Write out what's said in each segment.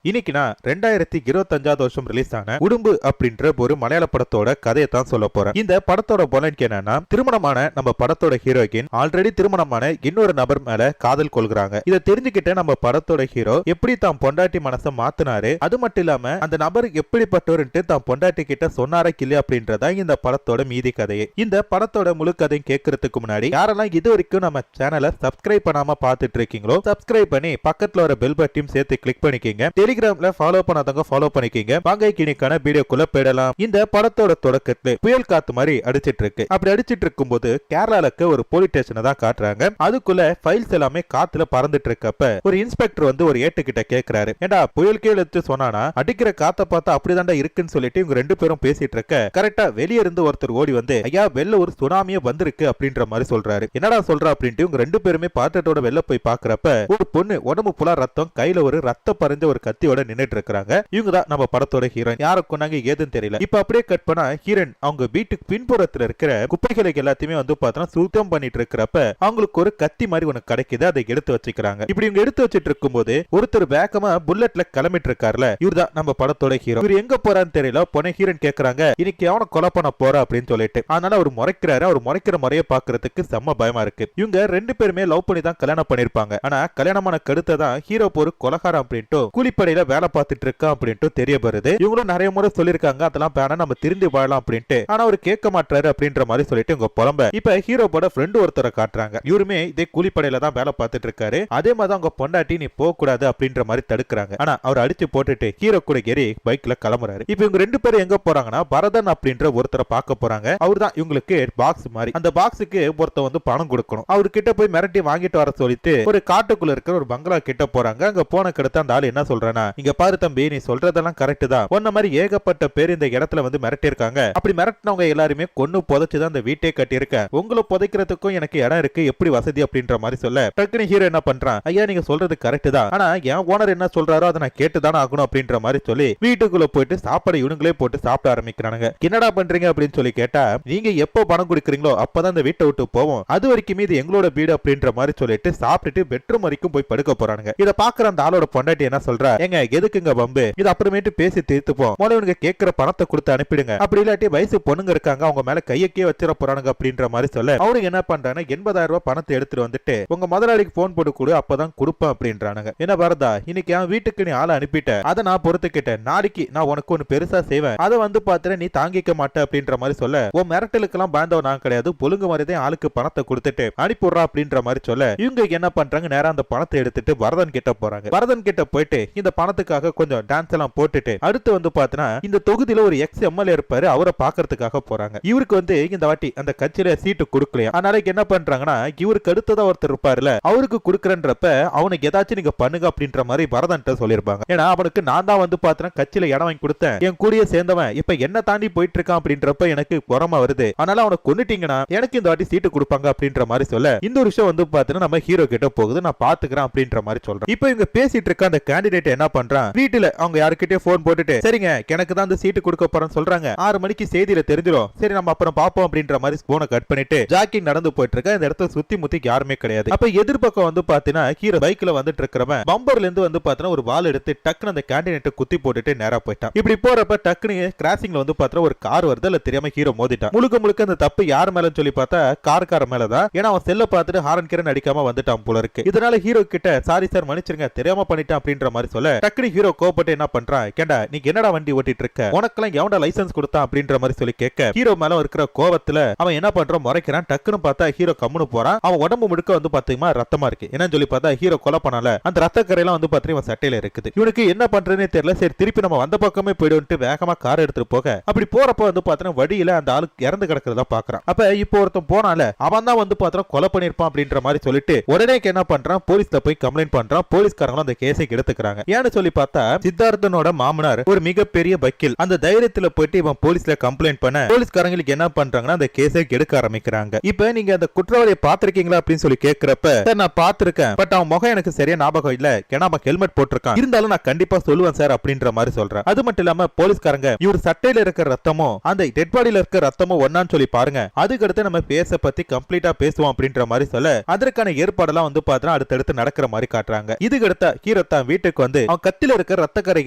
இன்னைக்கு நான் 2025 வருஷம் ரிலீஸ் ஆன உடும்பு அப்படின்ற ஒரு மலையாள படத்தோட கதையை தான் சொல்ல போறேன். இந்த படத்தோட பொலன்க்கு என்னன்னா, திருமணமான நம்ம படத்தோட ஹீரோயின் ஆல்ரெடி திருமணமான இன்னொரு நபர் மேல காதல் கொள்கிறாங்க. இதை தெரிஞ்சுக்கிட்ட நம்ம படத்தோட ஹீரோ எப்படி தான் பொண்டாட்டி மனசை மாத்தினாரு, அது மட்டும் இல்லாம அந்த நபர் எப்படிப்பட்டவர்ன்ட்டு தான் பொண்டாட்டி கிட்ட சொன்னாரா இல்லையா அப்படின்றதா இந்த படத்தோட மீதி கதையே. இந்த படத்தோட முழு கதையும் கேட்கறதுக்கு முன்னாடி யாரெல்லாம் இது வரைக்கும் நம்ம சேனலை சப்ஸ்கிரைப் பண்ணாம பாத்துட்டு இருக்கீங்களோ சப்ஸ்கிரைப் பண்ணி பக்கத்துல வர பெல் பட்டன் சேர்த்து கிளிக் பண்ணிக்கங்க. டெலிகிராம்ல ஃபாலோ பண்ணாதவங்க ஃபாலோ பண்ணிக்கங்க. வாங்க கிணிக்கான வீடியோக்குள்ள போயிடலாம். இந்த படத்தோட தொடக்கத்துல புயல் காத்து மாதிரி அடிச்சிட்டு இருக்கு. அப்படி அடிச்சிட்டு இருக்கும்போது கேரளாவுக்கு ஒரு போலீஸ் ஸ்டேஷனை தான் காட்டுறாங்க. அதுக்குள்ள ஃபைல்ஸ் எல்லாமே காத்துல பறந்துட்டு இருக்கப்ப ஒரு இன்ஸ்பெக்டர் வந்து ஒரு ஏட்டு கிட்ட கேக்குறாரு, ஏண்டா புயல் கீழ எடுத்து சொன்னானா அடிக்கிற காத்த பார்த்தா அப்படிதான்டா இருக்குன்னு சொல்லிட்டு இவங்க ரெண்டு பேரும் பேசிட்டு இருக்க கரெக்டா வெளியே இருந்து ஒருத்தர் ஓடி வந்து, ஐயா வெளில ஒரு சுனாமியே வந்திருக்கு அப்படின்ற மாதிரி சொல்றாரு. என்னடா சொல்ற அப்படின்ட்டு இவங்க ரெண்டு பேருமே பாத்திரத்தோட வெளில போய் பாக்குறப்ப ஒரு பொண்ணு உடம்பு புலா ரத்தம், கையில ஒரு ரத்த பறிஞ்ச ஒரு கத்தியோட நின்னுட்டு இருக்காங்க. இவங்க தான் நம்ம படத்தோட ஹீரோயின். யாரை கொண்டாங்க ஏதுன்னு தெரியல. இப்ப அப்படியே கட் பண்ணா ஹீரோயின் அவங்க வீட்டுக்கு பின்புறத்துல இருக்கிற குப்பைகளுக்கு எல்லாத்தையுமே வந்து பார்த்தா சுத்தம் பண்ணிட்டு இருக்கிறப்ப அவங்களுக்கு ஒரு கத்தி மாதிரி ஒண்ணு கிடைக்குது. அதை எடுத்து வச்சுக்கிறாங்க. இப்படி இவங்க எடுத்து வச்சிட்டு இருக்கும்போது ஒருத்தர் வேகமா புல்லட்ல கிளம்பிட்டு இருக்காருல, இவர் தான் நம்ம படத்தோட ஹீரோ. இவர் எங்க போறான்னு தெரியல. பொண்ணு ஹீரோயின் கேக்குறாங்க, இன்னைக்கு அவனை கொலை பண்ண போறா அப்படின்னு சொல்லிட்டு. அதனால அவர் முறைக்கிறாரு. அவர் முறைக்கிற முறையை பாக்குறதுக்கு செம்ம பயமா இருக்கு. இவங்க ரெண்டு பேருமே லவ் பண்ணி தான் கல்யாணம் பண்ணிருப்பாங்க. ஆனா கல்யாணமான கடுத்ததான் ஹீரோ ஒரு கொலகாரம் அப்படின்ட்டு கூலிப்படையில வேலை பார்த்துட்டு இருக்கா அப்படின்ட்டு தெரிய வருது. இவங்களும் நிறைய முறை சொல்லிருக்காங்க அதெல்லாம் வேணா நம்ம திருந்தி வாழலாம் அப்படின்ட்டு. ஆனா அவர் கேட்க மாட்டாரு அப்படின்ற மாதிரி சொல்லிட்டு இவங்க புலம்ப இப்ப ஹீரோவோட ஃப்ரெண்ட் ஒருத்தரை காட்டுறாங்க. இவருமே இதே கூலிப்படையில தான் வேலை பார்த்துட்டு இருக்காரு. அதே மாதிரி அவங்க பொண்டாட்டி நீ போக கூடாது அப்படின்ற மாதிரி தடுக்கிறாங்க. ஆனா அவர் அடிச்சு போட்டுட்டு ஹீரோ கூட ஏறி பைக்ல கிளம்புறாரு. இப்ப இவங்க ரெண்டு பேரும் எங்க போறாங்கன்னா பரதன் அப்படின்ற ஒருத்தரை பார்க்க போறாங்க. அவர் தான் இவங்களுக்கு பாக்ஸ் மாதிரி. அந்த பாக்ஸுக்கு ஒருத்தர் வந்து பணம் கொடுக்கணும். அவர் கிட்ட போய் மிரட்டி வாங்கிட்டு வர சொல்லிட்டு ஒரு காட்டுக்குள்ள இருக்கிற ஒரு பங்களா கிட்ட போறாங்க. அங்க போன கிட்ட அந்த ஆள் என்ன சொல்றானா, இங்க பாரு தம்பி நீ சொல்றதெல்லாம் கரெக்ட் தான். ஒன்ன மாதிரி ஏகப்பட்ட பேர் இந்த இடத்துல வந்து மிரட்டி இருக்காங்க. அப்படி மிரட்டினவங்க எல்லாருமே கொன்னு புதைச்சுதான் இந்த வீட்டே கட்டி இருக்க. உங்களை புதைக்கிறதுக்கும் எனக்கு இடம் இருக்கு, எப்படி வசதி அப்படின்ற மாதிரி சொல்ல டக்குனு ஹீரோ என்ன பண்றான், ஐயா நீங்க சொல்றது கரெக்ட் தான். ஆனா என் ஓனர் என்ன சொல்றாரோ அதை நான் கேட்டுதானே ஆகணும் அப்படின்ற மாதிரி சொல்லி வீட்டுக்குள்ள போயிட்டு சாப்பாடு இவனுங்களே போட்டு சாப்பிட ஆரம்பிக்கிறானுங்க. என்னடா பண்றீங்க அப்படின்னு சொல்லி கேட்டா, நீங்க எப்போ பணம் கொடுக்குறீங்களோ அப்பதான் இந்த வீட்டை விட்டு போவோம், அது வரைக்கும் இது எங்களோட வீடு அப்படின்ற மாதிரி சொல்லிட்டு சாப்பிட்டுட்டு பெட்ரூம் வரைக்கும் போய் படுக்க போறானுங்க. இத பாக்குற அந்த ஆளோட பொண்டாட்டி என்ன சொல்றா, எங்க எதுக்குங்க பம்பு, இது அப்புறமேட்டு பேசி தீர்த்துப்போம், முதல்ல இவனுக்கு கேட்கிற பணத்தை கொடுத்து அனுப்பிடுங்க, அப்படி இல்லாட்டி வயசு பொண்ணுங்க இருக்காங்க அவங்க மேல கையக்கே வச்சிட போறானுங்க அப்படின்ற மாதிரி சொல்ல அவனுக்கு என்ன பண்றாங்க, 80,000 ரூபாய் பணத்தை எடுத்துட்டு வந்துட்டு உங்க முதலாளிக்கு போன் போட்டு கொடு அப்பதான் கொடுப்பேன் அப்படின்றானுங்க. என்ன வரதா இன்னைக்கு என் வீட்டுக்கு நீ ஆளை அனுப்பிட்ட, அதை நான் பொறுத்துக்கிட்டேன், நாளைக்கு நான் உனக்கு ஒன்னு பெருசா செய்வேன், அதை வந்து பாத்துற நீ தாங்கிக்க மாட்டேன் அப்படின்ற மாதிரி சொல்ல உன் மிரட்டலுக்கு எல்லாம் பயந்தவன் நான் கிடையாது, பொழுங்கு மாதிரிதான் ஆளுக்கு பணத்தை கொடுத்துட்டு அனுப்பிடுறா அப்படின்ற மாதிரி சொல்ல இவங்க என்ன பண்றாங்க, நேரம் அந்த பணத்தை எடுத்துட்டு வரதன் கிட்ட போறாங்க. வரதன் கிட்ட போயிட்டு இந்த பணத்துக்காக கொஞ்சம் டான்ஸ் எல்லாம் போட்டுட்டு அடுத்து வந்து பாத்தீங்கன்னா இந்த தொகுதியில ஒரு எக்ஸ் எம்எல்ஏ இருப்பாரு, அவரை பாக்குறதுக்காக போறாங்க. இவருக்கு வந்து இந்த வாட்டி அந்த கட்சியில சீட்டு கொடுக்கலையா, அதனால என்ன பண்றாங்கன்னா இவருக்கு அடுத்ததா ஒருத்தர் இருப்பாருல அவருக்கு கொடுக்கறன்றப்ப அவனுக்கு ஏதாச்சும் நீங்க பண்ணுங்க அப்படின்ற மாதிரி வரதன் சொல்லிருப்பாங்க. ஏன்னா அவனுக்கு நான் தான் வந்து பாத்தீங்கன்னா கட்சியில இடம் வாங்கி கொடுத்தேன், என் கூடிய சேர்ந்தவன் இப்ப என்ன தாண்டி போயிட்டு இருக்கான் அப்படின்றப்ப எனக்கு பொறாம வருது, அதனால அவனை கொன்னுட்டீங்கன்னா எனக்கு இந்த வாட்டி சீட்டு கொடுப்பாங்க அப்படின்ற மாதிரி சொல்ல இந்த ஒரு விஷயம் வந்து பாத்தீங்கன்னா நம்ம ஹீரோ கிட்ட போகுது, நான் பாத்துக்கிறேன் அப்படின்ற மாதிரி சொல்றேன். இப்ப இவங்க பேசிட்டு இருக்க அந்த கேண்டிடேட் என்ன பண்றான், வீட்டுல அவங்க யாருக்கிட்டே போன் போட்டுட்டு சரிங்க எனக்கு தான் அந்த சீட்டு கொடுக்க போறேன்னு சொல்றாங்க, 6 மணிக்கு செய்தியில தெரிஞ்சிடும், சரி நம்ம அப்புறம் பாப்போம் அப்படின்ற மாதிரி போனை கட் பண்ணிட்டு ஜாக்கிங் நடந்து போயிட்டு இருக்க. இந்த இடத்துல சுத்தி முத்தி யாருமே கிடையாது. அப்ப எதிர்பக்கம் வந்து பாத்தீங்கன்னா ஹீரோ பைக்ல வந்துட்டு இருக்கிறவன் பம்பர்ல இருந்து வந்து பாத்தீங்கன்னா ஒரு வால் எடுத்து டக்குனு அந்த கேண்டிடேட் குத்தி போட்டுட்டு நேரா போயிட்டான். இப்படி போறப்ப டக்குனு கிராசிங்ல வந்து பாத்தீங்கன்னா ஒரு கார் வருது, இல்ல தெரியாம ஹீரோ மோதிட்டான். முழுக்க முழுக்க அந்த தப்பு யார் மேலன்னு சொல்லி பார்த்தா கார்கார மேலதான். ஏன்னா அவன் செல்ல பார்த்துட்டு ஹாரன் கிரன் அடிக்காம வந்துட்டான் போல இருக்கு. இதனால ஹீரோ கிட்ட சாரி சார் மன்னிச்சிருங்க தெரியாம பண்ணிட்டான் அப்படின்ற மாதிரி சொல்ல டக்குனு ஹீரோ கோபப்பட்டு என்ன பண்றான், கேண்டா நீங்க என்னடா வண்டி ஓட்டிட்டு இருக்க, உனக்கெல்லாம் எவன்டா லைசன்ஸ் கொடுத்தான் அப்படின்ற மாதிரி சொல்லி கேட்க ஹீரோ மேல இருக்கிற கோவத்துல அவன் என்ன பண்றான் முறைக்கிறான். டக்குன்னு பார்த்தா ஹீரோ கம்முன்னு போறான். அவன் உடம்பு முழுக்க வந்து பாத்தீங்கன்னா ரத்தமா இருக்கு. என்னன்னு சொல்லி பார்த்தா ஹீரோ கொலை பண்ணல அந்த ரத்த கரையெல்லாம் வந்து பாத்தீங்கன்னா சட்டையில இருக்குது. இவனுக்கு என்ன பண்றதுனே தெரியல. சரி திருப்பி நம்ம வந்த பக்கமே போயிடுவோம்ட்டு வேகமா கார் எடுத்துட்டு போக அப்படி போறப்ப வந்து பாத்தீங்கன்னா வழியில அந்த ஆளுக்கு இறந்து கிடக்கிறதா பாக்குறான். அப்ப இப்போ ஒருத்தன் போனால அவன் தான் வந்து பாத்தீங்கன்னா கொலை பண்ணிருப்பான் அப்படின்ற மாதிரி சொல்லிட்டு உடனே என்ன பண்றான், போலீஸ்ல போய் கம்ப்ளைண்ட் பண்றான். போலீஸ்காரங்களும் அந்த கேஸை எடுத்துக்கிறாங்க. ஏன்னு சொல்லி பார்த்தா சித்தார்த்தனோட மாமனார் ஒரு மிகப்பெரிய வக்கீல். அந்த தைரியத்துல போயிட்டு இவன் போலீஸ்ல கம்ப்ளைண்ட் பண்ண போலீஸ்காரங்களுக்கு என்ன பண்றாங்கன்னா அந்த கேஸை எடுக்க ஆரம்பிக்கிறாங்க. இப்ப நீங்க அந்த குற்றவாளியை பாத்திருக்கீங்களா அப்படின்னு சொல்லி கேட்கிறப்ப சார் நான் பாத்திருக்கேன், பட் அவன் முகம் எனக்கு சரியா ஞாபகம் இல்ல, ஏன்னா அவன் ஹெல்மெட் போட்டிருக்கான், இருந்தாலும் நான் கண்டிப்பா சொல்லுவேன் சார் அப்படின்ற மாதிரி சொல்றேன். அது மட்டும் இல்லாம போலீஸ்காரங்க இவர் சட்டையில இருக்கிற ரத்தமும் அந்த டெட் பாடியில இருக்கிற ரத்தமும் ஒன்னான்னு சொல்லி பாருங்க, அதுக்கடுத்து நம்ம பேச பத்தி கம்ப்ளீட்டா பேசுவோம் அப்படின்ற மாதிரி சொல்ல அதற்கான ஏற்பாடெல்லாம் வந்து பாத்தீங்கன்னா அடுத்தடுத்து நடக்கிற மாதிரி காட்டுறாங்க. இதுக்கடுத்த ஹீரோ தான் வீட்டுக்கு வந்து அவன் கத்தில இருக்க ரத்த கரை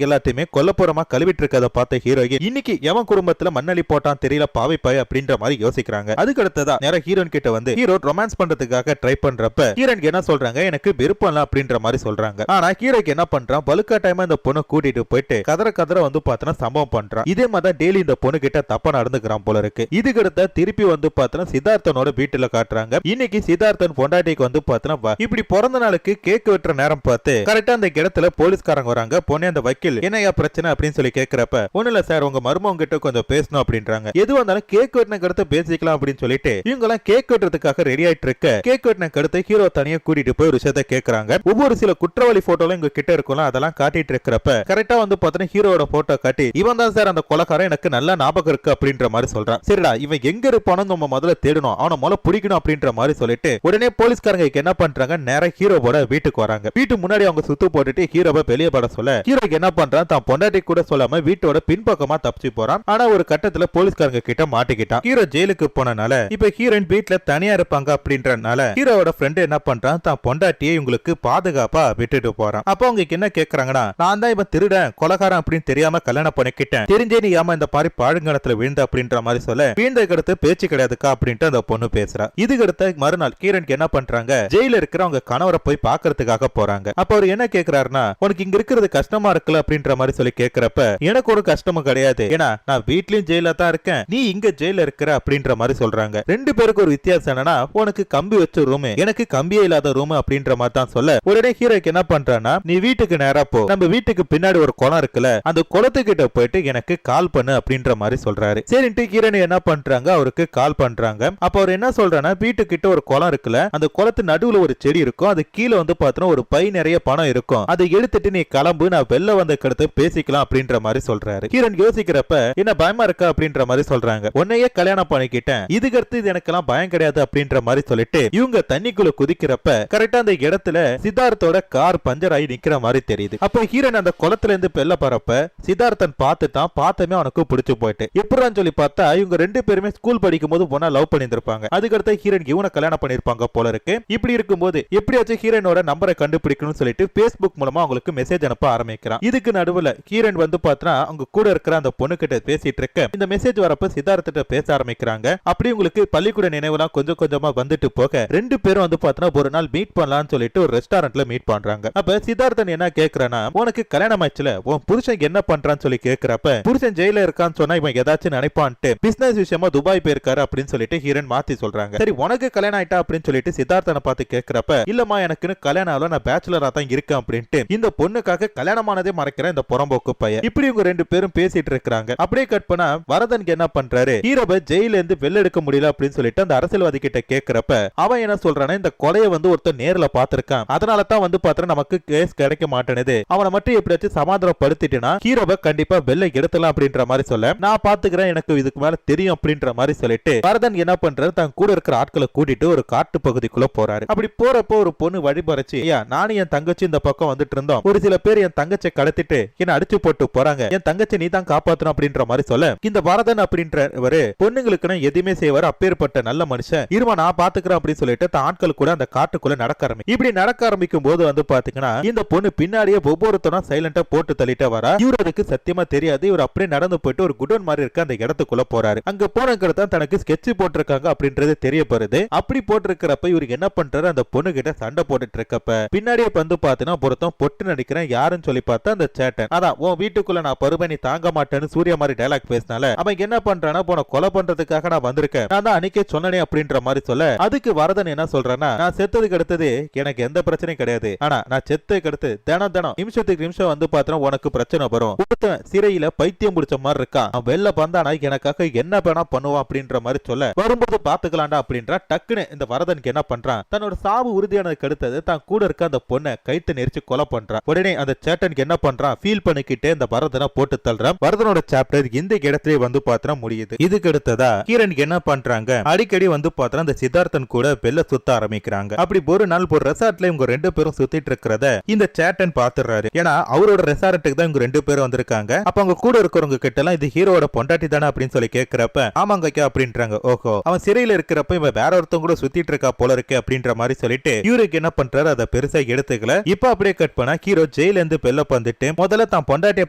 எல்லாத்தையுமே கொல்லப்புறமா கழுவிட்டு இருக்கத பார்த்த ஹீரோயின் இன்னைக்கு எவன் குடும்பத்துல மண்ணலி போட்டான் தெரியல பாவைப்பாய் அப்படின்ற மாதிரி யோசிக்கிறாங்க. அதுக்கு அடுத்ததா நேரா ஹீரோயின் கிட்ட வந்து ஹீரோ ரொமான்ஸ் பண்றதுக்காக ட்ரை பண்றப்ப ஹீரோயின் என்ன சொல்றாங்க, எனக்கு விருப்பம் இல்ல அப்படின்ற மாதிரி சொல்றாங்க. ஆனா ஹீரோக்கு என்ன பண்றான், பலுக்கா டைமா இந்த பொண்ணை கூட்டிட்டு போயிட்டு கதற வந்து பார்த்தா சம்பவம் பண்றான். இதே மாதிரி டெய்லி இந்த பொண்ணு கிட்ட தப்பா நடந்துக்கிறான் போல இருக்கு. இதுக்கு அடுத்த திருப்பி வந்து பார்த்தா சித்தார்த்தனோட வீட்டுல காட்டுறாங்க. இன்னைக்கு சித்தார்த்தன் பொண்டாட்டிக்கு வந்து பார்த்தா இப்படி பிறந்த நாளுக்கு கேக் வெட்டுற நேரம் பார்த்து கரெக்டா அந்த இடத்துல போலீஸ்காரங்க வராங்க. பொண்ணே அந்த வக்கீல் என்னையா பிரச்சனை அப்படின்னு சொல்லி கேட்கிறப்ப ஒண்ணு இல்ல சார், உங்க மருமகன் கிட்ட கொஞ்சம் பேசணும் அப்படின்றாங்க. எது வந்தாலும் கேக் வெட்டின கருத்து பேசிக்கலாம் அப்படின்னு சொல்லிட்டு இவங்க எல்லாம் கேக் வெட்டுறதுக்காக ரெடி ஆயிட்டு இருக்க கேக் வெட்டின கருத்து ஹீரோ தனியா கூட்டிட்டு போய் ஒரு விஷயத்தை கேட்கறாங்க. ஒவ்வொரு சில குற்றவாளி போட்டோல இங்க கிட்ட இருக்கும் அதெல்லாம் காட்டிட்டு இருக்கிறப்ப கரெக்டா வந்து பார்த்தா ஹீரோட போட்டோ காட்டி இவன் தான் சார் அந்த கொலைக்காரன், எனக்கு நல்ல ஞாபகம் இருக்கு அப்படின்ற மாதிரி சொல்றான். சரிடா இவன் எங்க இருப்பானு நம்ம முதல்ல தேடணும், அவனை முதல்ல பிடிக்கணும் அப்படின்ற மாதிரி சொல்லிட்டு உடனே போலீஸ்காரங்க என்ன பண்றாங்க, நேரா ஹீரோவோட வீட்டுக்கு வராங்க. வீட்டு முன்னாடி அவங்க சுத்து போட்டுட்டு ஹீரோவை வெளியே பட சொல்ல ஹீரோ என்ன பண்றான், தான் பொண்டாட்டி கூட சொல்லாம வீட்டோட பின்பக்கமா தப்பிச்சு போறான். ஆனா ஒரு கட்டத்துல போலீஸ்காரங்க கிட்ட மாட்டிக்கிட்டான். ஹீரோ ஜெயிலுக்கு போனனால இப்ப ஹீரோயின் வீட்டுல தனியா இருப்பாங்க அப்படின்றனால ஹீரோவோட ஃப்ரெண்ட் என்ன பண்றான், தான் பொண்டாட்டியை இவங்களுக்கு பாதுகாப்பா விட்டுட்டு போறான். அப்ப அவங்க என்ன கேக்குறாங்கன்னா, நான் தான் இவன் திருடன் கொலைகாரன் அப்படின்னு தெரியாம கல்யாணம் பண்ணிக்கிட்டேன், தெரிஞ்சே நீ ஏமா இந்த மாதிரி பாழுங்கணத்துல விழுந்த அப்படின்ற மாதிரி சொல்ல வீழ்ந்ததுக்கு அடுத்து பேச்சு கிடையாதுக்கா அப்படின்ட்டு அந்த பொண்ணு பேசுறா. இதுக்கு அடுத்த மறுநாள் ஹீரோனுக்கு என்ன பண்றாங்க, ஜெயில இருக்கிற அவங்க கணவரை போய் பாக்குறதுக்காக போறாங்க. அப்ப அவர் என்ன கேக்குறாருன்னா, உனக்கு இங்க இருக்கிறது கஷ்டமா இருக்குல்ல அப்படின்ற மாதிரி சொல்லி கேக்குறப்ப எனக்கு ஒரு கஷ்டமும் கிடையாது, ஏன்னா நான் வீட்லயும் ஜெயில தான் இருக்கேன், நீ இங்க ஜெயில இருக்கிற அப்படின்ற மாதிரி சொல்றாங்க. ரெண்டு பேருக்கு ஒரு வித்தியாசம் என்னன்னா, உனக்கு கம்பி வச்ச ரூம், எனக்கு கம்பியே இல்லாத ரூம் அப்படின்ற மாதிரி தான் சொல்ல உடனே ஹீரோக்கு என்ன பண்றான்னா, நீ வீட்டுக்கு நேரா போ, நம்ம வீட்டுக்கு பின்னாடி ஒரு குளம் இருக்குல்ல, அந்த குளத்துக்கிட்ட போயிட்டு எனக்கு கால் பண்ணு அப்படின்ற மாதிரி சொல்றாரு. சரின்ட்டு ஹீரோன் என்ன பண்றாங்க, அவருக்கு கால் பண்றாங்க. அப்ப அவர் என்ன சொல்றானா, வீட்டுக்கிட்ட ஒரு குளம் இருக்குல்ல, அந்த குளத்து நடுவுல ஒரு செடி இருக்கும், அது கீழே வந்து பார்த்தா ஒரு பை நிறைய பணம் இருக்கும், அதை எடுத்துட்டு நீ கிளம்பு, நான் வெளில வந்த கடத்து பேசிக்கலாம் அப்படின்ற மாதிரி சொல்றாரு. ஹீரோன் யோசிக்கிறப்ப என்ன பயமா இருக்கா அப்படின்ற மாதிரி சொல்றாங்க. உன்னையே கல்யாணம் பண்ணிக்கிட்டேன், இதுக்கு அடுத்து இது எனக்கெல்லாம் பயம் கிடையாது அப்படின்ற மாதிரி சொல்லிட்டு இவங்க தண்ணிக்குள்ள குதிக்கிறப்ப கரெக்டா அந்த இடத்துல சித்தார்த்தோட கார் பஞ்சர் ஆகி நிக்கிற மாதிரி தெரியுது. அப்ப ஹீரோன் அந்த குளத்துல இருந்து பெல்ல பரப்ப சித்தார்த்தன் பார்த்துட்டான். பார்த்தமே அவனுக்கு பிடிச்சு போயிட்டு எப்படின்னு சொல்லி பார்த்தா இவங்க ரெண்டு பேருமே ஸ்கூல் படிக்கும் போது ஒன்னா லவ் பண்ணிருப்பாங்க. அதுக்கடுத்து ஹீரோன் இவனை கல்யாணம் பண்ணிருப்பாங்க போல இருக்கு. இப்படி இருக்கும்போது எப்படியாச்சும் ஹீரோனோட நம்பரை கண்டுபிடிக்கணும்னு சொல்லிட்டு Facebook மூலமா அவங்களுக்கு மெசேஜ் அனுப்ப ஆரம்பிக்கிறான். இதுக்கு நடுவுல ஹீரோன் வந்து பார்த்தா அவங்க கூட இருக்கிற அந்த பொண்ணு கிட்ட பேசிட்டு இருக்க இந்த மெசேஜ் வரப்ப சித்தார்த்திட்ட பேச ஆரம்பிக்கிறாங்க. அப்படி உங்களுக்கு பள்ளிக்கூட நினைவுலாம் கொஞ்சம் கொஞ்சமா வந்துட்டு போக ரெண்டு பேரும் வந்து பார்த்தா ஒரு நாள் மீட் பண்ணலாம்னு சொல்லிட்டு ஒரு ரெஸ்டாரண்ட்ல மீட் பண்றாங்க. அப்ப சித்தார்த்தன் என்ன கேக்குறானா, உனக்கு கல்யாணம் ஆச்சுல, உன் புருஷன் என்ன பண்றான்னு சொல்லி கேக்குறப்ப புருஷன் ஜெயில இருக்கான்னு சொன்னா இவன் ஏதாச்சும் நினைப்பான்ட்டு பிசினஸ் விஷயமா துபாய் போயிருக்காரு அப்படின்னு சொல்லிட்டு ஹீரோன் மாத்தி சொல்றாங்க. சரி உனக்கு கல்யாணம் ஆயிட்டா அப்படின்னு சொல்லிட்டு சித்தார்த்தனை பார்த்து கேக்குறப்ப இல்லம்மா எனக்குன்னு கல்யாணம் ஆகல, நான் பேச்சுலரா தான் இருக்கேன் அப்படின்ட்டு இந்த பொண்ணுக்காக கல்யாணமானதே மறைக்கிற இந்த புறம்போக்கு பையன். இப்படி இவங்க ரெண்டு பேரும் பேசிட்டு இருக்காங்க. அப்படியே கட் பண்ணா வரதனுக்கு என்ன பண்றாரு, ஹீரோவை ஜெயில இருந்து வெளில எடுக்க முடியல அப்படின்னு சொல்லிட்டு அந்த அரசியல்வாதி கிட்ட கேக்குறப்ப அவன் என்ன சொல்றானா, இந்த கொலையை வந்து ஒருத்தர் நேர்ல பாத்திருக்கான், அதனால தான் வந்து பார்த்தா நமக்கு கேஸ் கிடைக்க மாட்டேனுது, அவனை மட்டும் எப்படியாச்சும் சமாதானப்படுத்திட்டுனா ஹீரோவை கண்டிப்பா வெளில எடுத்தலாம் அப்படின்ற மாதிரி சொல்ல நான் பாத்துக்கிறேன், எனக்கு இதுக்கு மேல தெரியும் அப்படின்ற மாதிரி சொல்லிட்டு வரதன் என்ன பண்றாரு, தான் கூட இருக்கிற ஆட்களை கூட்டிட்டு ஒரு காட்டு பகுதிக்குள்ள போறாரு. அப்படி போறப்போ ஒரு பொண்ணு வழிபறச்சு, ஐயா நானும் என் தங்கச்சி இந்த பக்கம் வந்துட்டு இருந்தோம், ஒரு சில பேர் என் தங்கச்சி கடத்திட்டு என்ன அடிச்சு போட்டு போறாங்க, என் தங்கச்சி நீ தான் காப்பாத்தணும் அப்படின்ற மாதிரி சொல்ல இந்த வரதன் அப்படின்றவரு பொண்ணுங்களுக்கு எதுவுமே செய்வாரு, அப்பேற்பட்ட நல்ல மனுஷன், இருமா நான் பாத்துக்கிறேன் அப்படின்னு சொல்லிட்டு தான் ஆட்கள் கூட அந்த காட்டுக்குள்ள நடக்க ஆரம்பிக்கும். இப்படி நடக்க ஆரம்பிக்கும் போது வந்து பாத்தீங்கன்னா இந்த பொண்ணு பின்னாடியே ஒவ்வொருத்தரும் சைலண்டா போட்டு தள்ளிட்டு வரா. இவர் அதுக்கு சத்தியமா தெரியாது. இவர் அப்படியே நடந்து போயிட்டு ஒரு குடோன் மாதிரி இருக்க அந்த இடத்துக்குள்ள போறாரு. அங்க போனதுக்கு தனக்கு ஸ்கெட்ச் போட்டிருக்காங்க அப்படின்றது தெரிய வருது. அப்படி போட்டிருக்கிறப்ப இவருக்கு என்ன பண்றாரு, அந்த பொண்ணு கிட்ட சண்டை போட்டுட்டு இருக்கப்ப பின்னாடியே வந்து பாத்தீங்கன்னா பொருத்தம் பொட்டு நடிக்கிறேன் யாருன்னு சொல்லி பார்த்தா அந்த சேட்டன். அதான் உன் வீட்டுக்குள்ள நான் பருமனி தாங்க மாட்டேன்னு சூர்யா மாதிரி டைலாக் பேசினால அவன் என்ன பண்றானா, போன கொலை பண்றதுக்காக நான் வந்திருக்கேன், நான் தான் அன்னைக்கே சொன்னனே அப்படின்ற மாதிரி சொல்ல அதுக்கு வரதன் என்ன சொல்றானா, நான் செத்ததுக்கு அடுத்தது எனக்கு எந்த பிரச்சனையும் கிடையாது, ஆனா நான் செத்ததுக்கு அடுத்து தினம் தினம் நிமிஷத்துக்கு நிமிஷம் வந்து பாத்தீங்கன்னா உனக்கு பிரச்சனை வரும், ஒருத்தன் சிறையில பைத்தியம் முடிச்ச மாதிரி இருக்கான், அவன் வெளில வந்தானா எனக்காக என்ன வேணா பண்ணுவான் அப்படின்ற மாதிரி சொல்ல வரும்போது பாத்துக்கலாம்டா அப்படின்ற டக்குன்னு இந்த வரதனுக்கு என்ன பண்றான், தன்னோட சாவு உறுதியானதுக்கு அடுத்தது தான் கூட இருக்க அந்த பொண்ணை கைத்து நெரிச்சு கொலை பண்றான். உடனே அந்த சேட்டனுக்கு என்ன பண்றான், ஃபீல் பண்ணிக்கிட்டே இந்த வரதனை போட்டு தள்ளுறான். வரதனோட சாப்டர் இந்த இடத்துல வந்து பாத்திர முடியுது. இதுக்கு அடுத்ததா ஹீரோனுக்கு என்ன பண்றாங்க, அடிக்கடி வந்து பாத்திர அந்த சித்தார்த்தன் கூட வெளில சுத்த ஆரம்பிக்கிறாங்க. அப்படி ஒரு நாள் ஒரு ரெசார்ட்ல இவங்க ரெண்டு பேரும் சுத்திட்டு இருக்கிறத இந்த சேட்டன் பாத்துறாரு. ஏன்னா அவரோட ரெசார்ட்டுக்கு தான் இவங்க ரெண்டு பேரும் வந்திருக்காங்க. அப்ப அவங்க கூட இருக்கிறவங்க கிட்ட எல்லாம் இது ஹீரோட பொண்டாட்டி தானே அப்படின்னு சொல்லி கேட்கிறப்ப ஆமாங்க அப்படின்றாங்க. ஓஹோ அவன் சிறையில இருக்கிறப்ப இவன் வேற ஒருத்தவங்க கூட சுத்திட்டு இருக்கா போல இருக்கு அப்படின்ற மாதிரி சொல்லிட்டு இவருக்கு என்ன பண்றாரு, அதை பெருசா எடுத்துக்கல. இப்ப அப்படியே கட் பண்ணா ஹீரோ ஜெயில இருந்து பெல்ல வந்துட்டு முதல்ல தான் பொண்டாட்டியை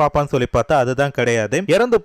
பாப்பான்னு சொல்லி பார்த்தா அதுதான் கிடையாது. இறந்து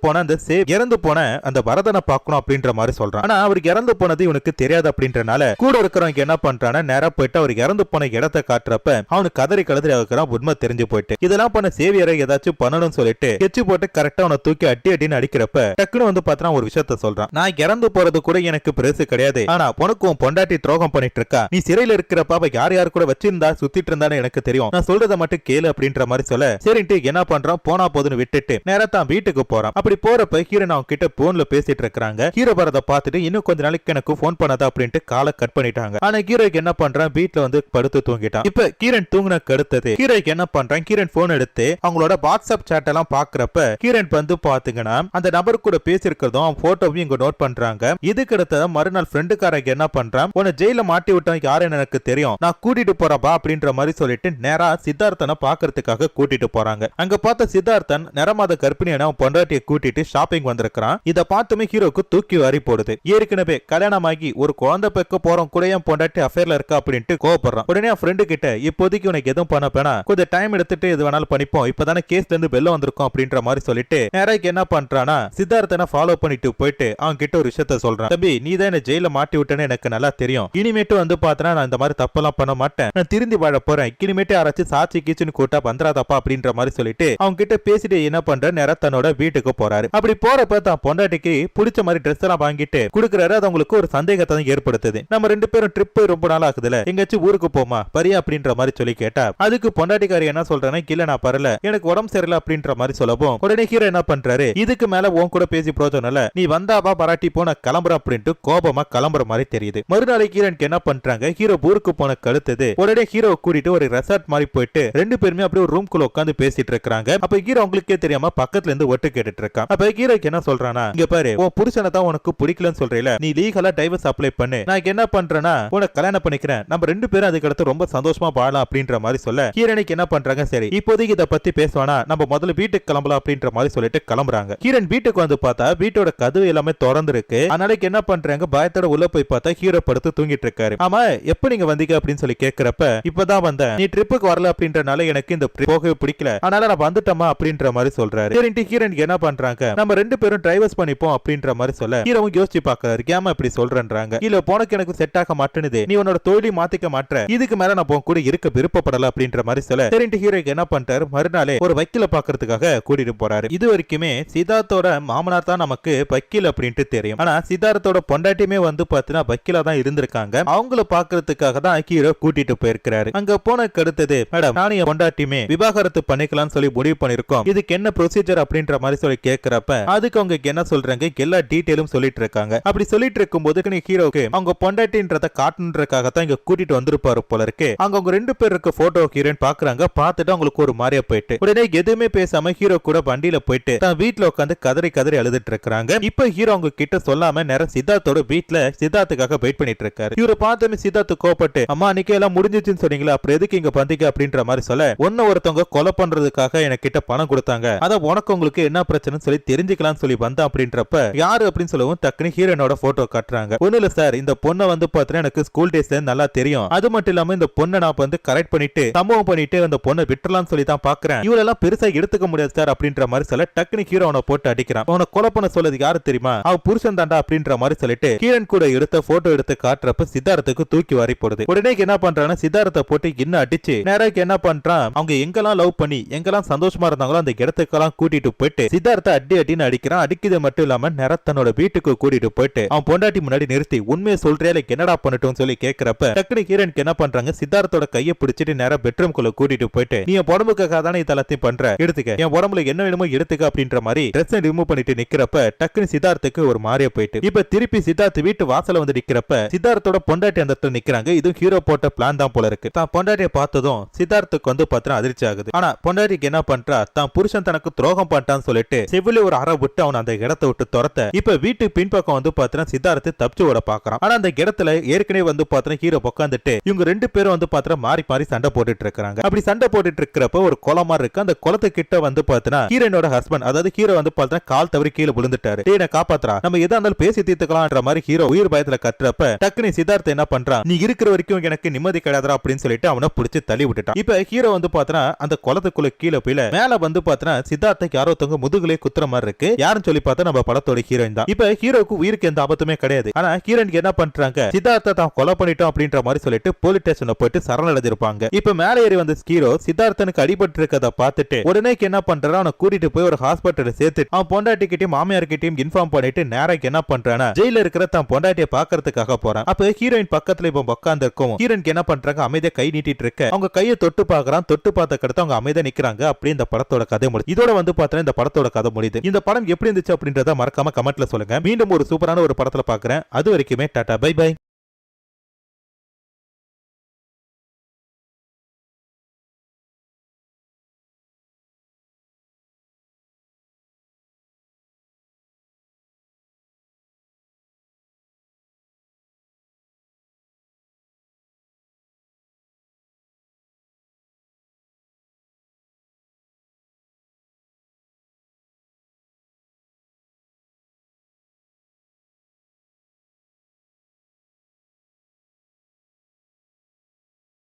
போன அந்த பரதனை பார்க்கணும் அப்படின்ற மாதிரி சொல்றான். ஆனா அவருக்கு இறந்து போனது இவனுக்கு தெரியாது அப்படின்றனால கூட இருக்கிறவங்க என்ன பண்றானா நேரா போயிட்டு அவர் இறந்து போன இடத்தை காட்டுறப்ப அவனுக்கு கதறி கலதறி இருக்கிறான். உண்மை தெரிஞ்சு போயிட்டு இதெல்லாம் பண்ண சேவியரை ஏதாச்சும் பண்ணணும்னு சொல்லிட்டு கெச்சு போட்டு கரெக்டா அவனை தூக்கி அடின்னு அடிக்கிறப்ப டக்குனு வந்து பார்த்தா ஒரு விஷயத்த சொல்றான். நான் இறந்து போறது கூட எனக்கு பெருசு கிடையாது. ஆனா உனக்கும் பொண்டாட்டி துரோகம் பண்ணிட்டு இருக்கா. நீ சிறையில இருக்கிறப்ப அவ யார் யாரு கூட வச்சிருந்தா சுத்திட்டு இருந்தான்னு எனக்கு தெரியும். நான் சொல்றதை மட்டும் கேளு அப்படின்ற மாதிரி சொல்ல சரின்ட்டு என்ன பண்றான் போனா போதுன்னு விட்டுட்டு நேரா தான் வீட்டுக்கு போறான். அப்படி போறப்ப ஹீரோன் அவங்க கிட்ட போன்ல பேசிட்டு இருக்காங்க. ஹீரோ வரத பார்த்துட்டு இன்னும் கொஞ்ச நாளைக்கு எனக்கு போன் பண்ணாதா அப்படின்ட்டு காலை கட் பண்ணிட்டாங்க. ஆனா ஹீரோக்கு என்ன பண்றான் வீட்டுல வந்து படுத்து தூங்கிட்டான். இப்ப ஹீரோன் தூங்குனக்கு அடுத்தது ஹீரோக்கு என்ன பண்றான் ஹீரோன் போன் எடுத்து அவங்களோட வாட்ஸ்அப் சாட் எல்லாம் பாக்குறப்ப ஹீரோன் வந்து பாத்தீங்கன்னா அந்த நபர் கூட பேசிருக்கிறதும் அவன் போட்டோவையும் இங்க நோட் பண்றாங்க. இதுக்கு அடுத்த மறுநாள் ஃப்ரெண்டுக்காரங்க என்ன பண்றான் உன்னை ஜெயில மாட்டி விட்டான் யாருன்னு எனக்கு தெரியும் நான் கூட்டிட்டு போறப்பா அப்படின்ற மாதிரி சொல்லிட்டு நேரா சித்தார்த்தனை பாக்குறதுக்காக கூட்டிட்டு போறாங்க. அங்க பார்த்த சித்தார்த்தன் நிறமாத கர்ப்பிணியான பொண்டாட்டியை கூட்டிட்டு ஷாப்பிங் வந்திருக்கான். இத பார்த்துமே ஹீரோக்கு தூக்கி வாரி போடுது. ஏற்கனவே கல்யாணமாகி ஒரு குழந்தை பெக்க போறோம் கூட என் பொண்டாட்டி அஃபேர்ல இருக்கா அப்படின்ட்டு கோவப்படுறான். உடனே என் ஃப்ரெண்டு கிட்ட இப்போதைக்கு உனக்கு எதுவும் பண்ண வேணா கொஞ்சம் டைம் எடுத்துட்டு எது வேணாலும் பண்ணிப்போம் இப்பதானே கேஸ்ல இருந்து வெளில வந்திருக்கோம் அப்படின்ற மாதிரி சொல்லிட்டு நேராக்கு என்ன பண்றானா சித்தார்த்தனை ஃபாலோ பண்ணிட்டு போயிட்டு அவன் கிட்ட ஒரு விஷயத்த சொல்றான். தம்பி நீ தான் என்ன ஜெயில மாட்டி விட்டேன்னு எனக்கு நல்லா தெரியும். இனிமேட்டு வந்து பார்த்தனா நான் இந்த மாதிரி தப்பெல்லாம் பண்ண மாட்டேன். நான் திருந்தி வாழ போறேன். இனிமேட்டு யாராச்சும் சாட்சி கீச்சுன்னு கூட்டா பந்திராதப்பா அப்படின்ற மாதிரி சொல்லிட்டு அவங்க கிட்ட பேசிட்டு என்ன பண்ற நேரா தன்னோட வீட்டுக்கு போறாரு. அப்படி போறப்ப தான் பொண்டாட்டிக்கு பிடிச்ச மாதிரி ட்ரெஸ் எல்லாம் வாங்கிட்டு குடுக்கறாரு. அது அவங்களுக்கு ஒரு சந்தேகத்தை தான் ஏற்படுத்துது. நம்ம ரெண்டு பேரும் ட்ரிப் ரொம்ப நாள் ஆகுதுல எங்கேயாச்சும் ஊருக்கு போமா பரியா அப்படின்ற மாதிரி சொல்லி கேட்டா அதுக்கு பொண்டாட்டிக்காரி என்ன சொல்றானே இல்ல நான் பரல எனக்கு உடம்பு சரியில்லை அப்படின்ற மாதிரி சொல்லவும் உடனே ஹீரோ என்ன பண்றாரு இதுக்கு மேல உன் கூட பேசி பிரோஜனம் இல்ல நீ வந்தாவா பராட்டி போன கிளம்புற அப்படின்ட்டு கோபமா கிளம்புற மாதிரி தெரியுது. மறுநாளைக்கு ஹீரோனுக்கு என்ன பண்றாங்க ஹீரோ ஊருக்கு போன கழுத்தது உடனே ஹீரோ கூட்டிட்டு ஒரு ரெசார்ட் மாதிரி போயிட்டு ரெண்டு பேருமே அப்படியே ஒரு ரூம்குள்ள உட்காந்து பேசிட்டு இருக்காங்க. அப்ப ஹீரோ அவங்களுக்கே தெரியாம பக்கத்துல இருந்து ஒட்டு கேட்டுட்டு இருக்கான். அப்ப ஹீரோக்கு என்ன சொல்றானா இங்க பாரு உன் புருஷனை தான் உனக்கு பிடிக்கலன்னு சொல்றீல நீ லீகலா டைவர்ஸ் அப்ளை பண்ணு நான் என்ன பண்றேன்னா உனக்கு கல்யாணம் பண்ணிக்கிறேன் நம்ம ரெண்டு பேரும் அதுக்கு அடுத்து ரொம்ப சந்தோஷமா வாழலாம் அப்படின்ற மாதிரி சொல்ல ஹீரோனுக்கு என்ன பண்றாங்க சரி இப்போதைக்கு இதை பத்தி பேசுவானா நம்ம முதல்ல வீட்டுக்கு கிளம்பலாம் அப்படின்ற மாதிரி சொல்லிட்டு கிளம்புறாங்க. ஹீரோன் வீட்டுக்கு வந்து பார்த்தா வீட்டோட கதவு எல்லாமே திறந்து இருக்கு. அதனால என்ன பண்றாங்க பயத்தோட உள்ள போய் பார்த்தா ஹீரோ படுத்து தூங்கிட்டு இருக்காரு. ஆமா எப்ப நீங்க வந்தீங்க அப்படின்னு சொல்லி கேக்குறப்ப இப்பதான் வந்தேன் நீ ட்ரிப்புக்கு வரல அப்படின்றனால எனக்கு இந்த போகவே பிடிக்கல அதனால நான் வந்துட்டமா அப்படின்ற மாதிரி சொல்றாரு. சரின்ட்டு ஹீரோன் என்ன பண்றாங்க நம்ம ரெண்டு பேரும் டிரைவர்ஸ் பண்ணிப்போம் அப்படின்ற மாதிரி சொல்ல ஹீரோவும் யோசிச்சு பாக்குறாரு ஏமா இப்படி சொல்றேன்றாங்க. இல்ல போனக்கு எனக்கு செட் ஆக மாட்டேனுது நீ உன்னோட தொழிலை மாத்திக்க மாட்டேன் இதுக்கு மேல நான் கூட இருக்க விருப்பப்படல அப்படின்ற மாதிரி சொல்ல சரின்ட்டு ஹீரோக்கு என்ன பண்றாரு மறுநாளே ஒரு வக்கீல பாக்குறதுக்காக கூட்டிட்டு போறாரு. இது வரைக்குமே சித்தார்த்தோட மாமனார் தான் நமக்கு வக்கீல் அப்படின்ட்டு தெரியும். ஆனா சித்தார்த்தோட பொண்டாட்டியுமே வந்து பாத்தீங்கன்னா வக்கீலா தான் இருந்திருக்காங்க. அவங்கள பாக்குறதுக்காக தான் ஹீரோ கூட்டிட்டு போயிருக்கிறாரு. அங்க போன அடுத்தது மேடம் நானும் என் பொண்டாட்டியுமே விவாகரத்து பண்ணிக்கலாம்னு சொல்லி முடிவு பண்ணிருக்கோம் இதுக்கு என்ன ப்ரொசீஜர் அப்படின்ற மாதிரி சொல்லி கேக்குறப்ப அதுக்கு அவங்க என்ன சொல்றாங்க எல்லா டீடைலும் சொல்லிட்டு இருக்காங்க. அப்படி சொல்லிட்டு இருக்கும்போது ஹீரோக்கு அவங்க பொண்டாட்டின்றத காட்டுன்றதுக்காக தான் இங்க கூட்டிட்டு வந்திருப்பாரு போல இருக்கு. அவங்க ரெண்டு பேருக்கு போட்டோ ஹீரோயின் பாக்குறாங்க. பார்த்துட்டு அவங்களுக்கு ஒரு மாதிரியா போயிட்டு உடனே எதுவுமே பேசாம ஹீரோ கூட வண்டியில போயிட்டு தான் வீட்டுல உட்காந்து கதறி கதறி அழுதுட்டு இருக்காங்க. இப்ப ஹீரோ அவங்க கிட்ட சொல்லாம நேரம் சித்தார்த்தோட வீட்டுல சித்தார்த்துக்காக வெயிட் பண்ணிட்டு இருக்காரு. இவரை பார்த்தமே சித்தார்த்து கோபப்பட்டு அம்மா அன்னைக்கு எல்லாம் முடிஞ்சிச்சுன்னு சொன்னீங்களா அப்புறம் எதுக்கு இங்க வந்தீங்க அப்படின்ற மாதிரி சொல்ல ஒன்னு ஒருத்தவங்க கொலை பண்றதுக்காக எனக்கு கிட்ட பணம் கொடுத்தாங்க அத உனக்கு உங்களுக்கு என்ன பிரச்சனைன்னு சொல்லி தெரிஞ்சுக்கலாம் சொல்லி வந்தா அப்படின்றப்ப யாரு அப்படின்னு சொல்லவும் டக்குனு ஹீரோனோட போட்டோ காட்டுறாங்க. ஒண்ணு இல்ல சார் இந்த பொண்ணை வந்து பாத்தீங்கன்னா எனக்கு ஸ்கூல் டேஸ்ல நல்லா தெரியும். அது மட்டும் இல்லாம இந்த பொண்ணை நான் வந்து கரெக்ட் பண்ணிட்டு சம்பவம் பண்ணிட்டு அந்த பொண்ணை விட்டுலாம் சொல்லி தான் பாக்குறேன். இவளெல்லாம் பெருசா எடுத்துக்க முடியாது சார் அப்படின்ற மாதிரி சொல்ல டக்குனு ஹீரோனை போட்டு அடிக்கிறான். அவனை கொலை பண்ண சொல்றது யாரு தெரியுமா அவ புருஷன் தாண்டா அப்படின்ற மாதிரி சொல்லிட்டு ஹீரோன் கூட எடுத்த போட்டோ எடுத்து காட்டுறப்ப சித்தார்த்துக்கு தூக்கி வாரி போடுது. உடனே என்ன பண்றான்னு சித்தார்த்தை போட்டு இன்னும் அடிச்சு நேராக்கு என்ன பண்றான் அவங்க எங்கெல்லாம் லவ் பண்ணி எங்கெல்லாம் சந்தோஷமா இருந்தாங்களோ அந்த இடத்துக்கெல்லாம் கூட்டிட்டு போயிட்டு சித்தார்த்த அடின்னு அடிக்கிறான். அடிக்கிறது மட்டும் இல்லாம நேரத்தனோட வீட்டுக்கு கூட்டிட்டு போயிட்டு அவன் பொண்டாட்டி முன்னாடி நிறுத்தி உண்மையை சொல்றியா இல்ல என்னடா பண்ணட்டும் சொல்லி கேக்குறப்ப டக்குனு ஹீரோனுக்கு என்ன பண்றாங்க சித்தார்த்தோட கையை பிடிச்சிட்டு நேரம் பெட்ரூம் குள்ள கூட்டிட்டு போயிட்டு நீ என் உடம்புக்காக தானே இதெல்லாத்தையும் பண்ற எடுத்துக்க என் உடம்புல என்ன வேணுமோ எடுத்துக்க அப்படின்ற மாதிரி ட்ரெஸ் ரிமூவ் பண்ணிட்டு நிக்கிறப்ப டக்குனு சித்தார்த்துக்கு ஒரு மாறிய போயிட்டு இப்ப திருப்பி சித்தார்த்து வீட்டு வாசல வந்து நிக்கிறப்ப சித்தார்த்தோட பொண்டாட்டி அந்த இடத்துல நிக்கிறாங்க. இது ஹீரோ போட்ட பிளான் தான் போல இருக்கு. தான் பொண்டாட்டியை பார்த்ததும் சித்தார்த்துக்கு வந்து பத்திரம் அதிர்ச்சி ஆகுது. ஆனா பொண்டாட்டிக்கு என்ன பண்றா தான் புருஷன் தனக்கு துரோகம் பண்ணிட்டான்னு சொல்லிட்டு செவில ஒரு அறை விட்டு அவன் அந்த இடத்தை விட்டு துரத்த இப்ப வீட்டு பின்பக்கம் வந்து பாத்திரம் சித்தார்த்து தப்பிச்சு ஓட பாக்குறான். ஆனா அந்த இடத்துல ஏற்கனவே வந்து பாத்திரம் ஹீரோ உட்காந்துட்டு இவங்க ரெண்டு பேரும் வந்து பாத்திரம் மாறி மாறி சண்டை போட்டுட்டு இருக்காங்க. அப்படி சண்டை போட்டுட்டு இருக்கிறப்ப ஒரு குளம் மாதிரி இருக்கு. அந்த குளத்து கிட்ட வந்து பாத்தினா ஹீரோனோட ஹஸ்பண்ட் அதாவது ஹீரோ வந்து பாத்திரம் கால் தவறி கீழே விழுந்துட்டாரு. என்ன காப்பாத்துறா நம்ம எதா இருந்தாலும் பேசி தீர்த்துக்கலாம்ன்ற மாதிரி ஹீரோ உயிர் பயத்துல கத்துறப்ப டக்குனு சித்தார்த்த என்ன பண்றான் நீ இருக்கிற வரைக்கும் எனக்கு நிம்மதி கிடையாதா அப்படின்னு சொல்லிட்டு அவனை பிடிச்சு தள்ளி விட்டுட்டான். இப்ப ஹீரோ வந்து வந்து பாத்தீங்கன்னா அந்த குளத்துக்குள்ள கீழே போயில மேல வந்து பாத்தீங்கன்னா சித்தார்த்துக்கு யாரோ தங்க முதுகுலே குத்துற மாதிரி இருக்கு. யாருன்னு சொல்லி பார்த்தா நம்ம படத்தோட ஹீரோயின் தான். இப்ப ஹீரோக்கு உயிருக்கு எந்த ஆபத்துமே கிடையாது. ஆனா ஹீரோயினுக்கு என்ன பண்றாங்க, சித்தார்த்தை தான் கொலை பண்ணிட்டோம் அப்படின்ற மாதிரி சொல்லிட்டு போலீஸ் ஸ்டேஷன்ல போயிட்டு சரணடைஞ்சிருப்பாங்க. இப்ப மேல ஏறி வந்த ஹீரோ சித்தார்த்தனுக்கு அடிபட்டு இருக்கத பார்த்துட்டு உடனே என்ன பண்றான், அவனை கூட்டிட்டு போய் ஒரு ஹாஸ்பிட்டல் சேர்த்து அவன் பொண்டாட்டிக்கிட்டையும் மாமியார்கிட்டையும் இன்ஃபார்ம் பண்ணிட்டு நேரம் என்ன பண்றானா ஜெயில இருக்கிற தான் பொண்டாட்டியை பாக்குறதுக்காக போறான். அப்ப ஹீரோயின் பக்கத்துல இப்ப உட்கார்ந்து இருக்கும். ஹீரோயினுக்கு என்ன பண்றாங்க, அமைதியா கை நீட்டிட்டு இருக்க அவங்க கையை தொட்டு பாக்குறான். தொட்டு பார்த்த கடத்த அவங்க அமைதியா நிக்கிறாங்க. அப்படி இந்த படத்தோட கதை முடியுது. இதோட வந்து பார்த்தா இந்த படத்தோட கதை முடியுது. இந்த படம் எப்படி இருந்துச்சு அப்படின்றத மறக்காம கமெண்ட்ல சொல்லுங்க. மீண்டும் ஒரு சூப்பரான ஒரு படத்துல பாக்குறேன். அது வரைக்குமே டாடா பை பை.